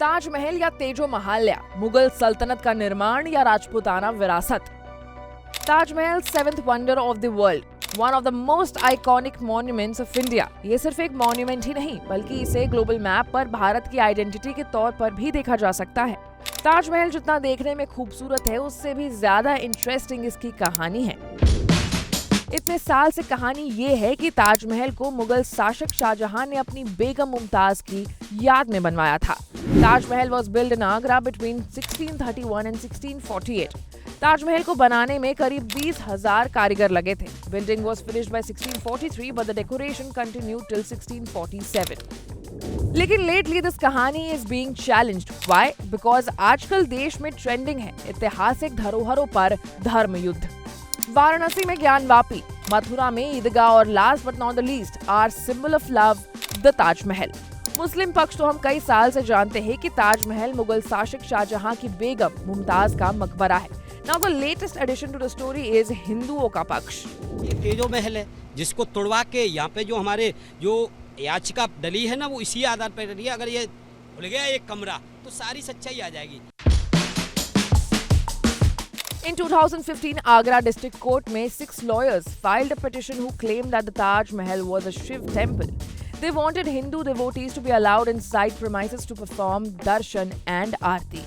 ताजमहल या तेजो महाल्या, मुगल सल्तनत का निर्माण या राजपूताना विरासत। Taj Mahal seventh wonder of the world, one of the most iconic monuments of India. ये सिर्फ एक मॉन्यूमेंट ही नहीं बल्कि इसे ग्लोबल मैप पर भारत की आइडेंटिटी के तौर पर भी देखा जा सकता है। ताजमहल जितना देखने में खूबसूरत है, उससे भी ज्यादा इंटरेस्टिंग इसकी कहानी है। इतने साल से कहानी ये है कि ताजमहल को मुगल शासक शाहजहां ने अपनी बेगम मुमताज की याद में बनवाया था। Taj Mahal was build in Agra between 1631 and 1648। Taj Mahal को बनाने में करीब 20,000 कारीगर लगे थे। Building was finished bye 1643 but the decoration continued till 1647। लेकिन लेटली दिस कहानी is being challenged. Why? Because आजकल देश में ट्रेंडिंग है ऐतिहासिक धरोहरों पर धर्म युद्ध। वाराणसी में ज्ञानवापी, मथुरा में ईदगाह और last but not the least are symbol of love, the Taj Mahal. Muslim पक्ष तो हम कई साल से जानते हैं कि ताजमहल मुगल शासक शाहजहां की बेगम मुमताज का मकबरा है। Now the latest addition to the story is हिंदुओं का पक्ष। ये तेजो महल है जिसको तोड़वा के यहाँ पे जो हमारे जो याचिका डली है ना, वो इसी आधार पर डली है। अगर ये खुल गया एक कमरा तो सारी सच्चाई आ जाएगी। In 2015, Agra District Court में 6 lawyers filed a petition who claimed that the Taj Mahal was a Shiv temple. They wanted Hindu devotees to be allowed inside premises to perform darshan and aarti.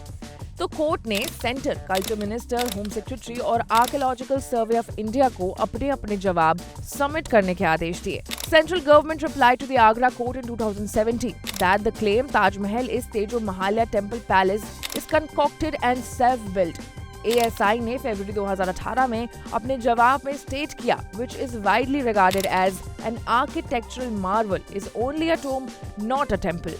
तो court ने centre, culture minister, home secretary और archaeological survey of India को अपने अपने जवाब submit करने के आदेश दिए। Central government replied to the Agra court in 2017 that the claim Taj Mahal is Tejo Mahalya Temple Palace is concocted and self-built. ASI ने फरवरी 2018 में अपने जवाब में स्टेट किया, which is widely regarded as an architectural marvel, is only a tomb, not a temple.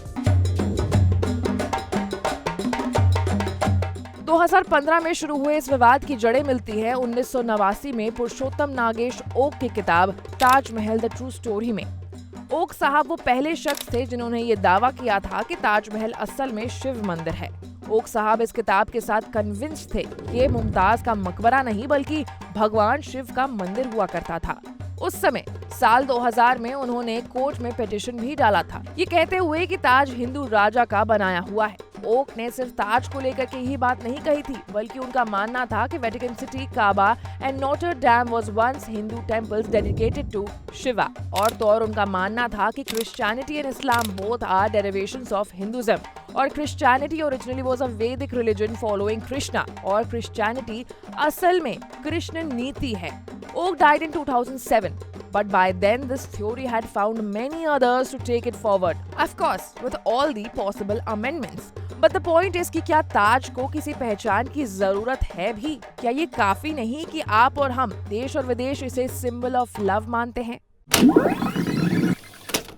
2015 में शुरू हुए इस विवाद की जड़ें मिलती है 1989 में पुरुषोत्तम नागेश ओक की किताब ताजमहल द ट्रू स्टोरी में। ओक साहब वो पहले शख्स थे जिन्होंने ये दावा किया था कि ताजमहल असल में शिव मंदिर है। ओक साहब इस किताब के साथ कन्विंस थे कि ये मुमताज का मकबरा नहीं बल्कि भगवान शिव का मंदिर हुआ करता था। उस समय साल 2000 में उन्होंने कोर्ट में पिटीशन भी डाला था, ये कहते हुए कि ताज हिंदू राजा का बनाया हुआ है। ओक ने सिर्फ ताज को लेकर के ही बात नहीं कही थी, बल्कि उनका मानना था कि Vatican city, Kaaba and Notre Dame was once Hindu temples dedicated to Shiva. और उनका मानना था कि Christianity and Islam both are derivations of Hinduism, और Christianity originally was a Vedic religion following Krishna, और क्रिश्चियनिटी असल में कृष्ण नीति है। Oak died in 2007, but by then this theory had found many others to take it forward, of course with all the possible amendments. But the point is कि क्या ताज को किसी पहचान की जरूरत है भी? क्या ये काफी नहीं कि आप और हम देश और विदेश इसे सिंबल ऑफ लव मानते हैं?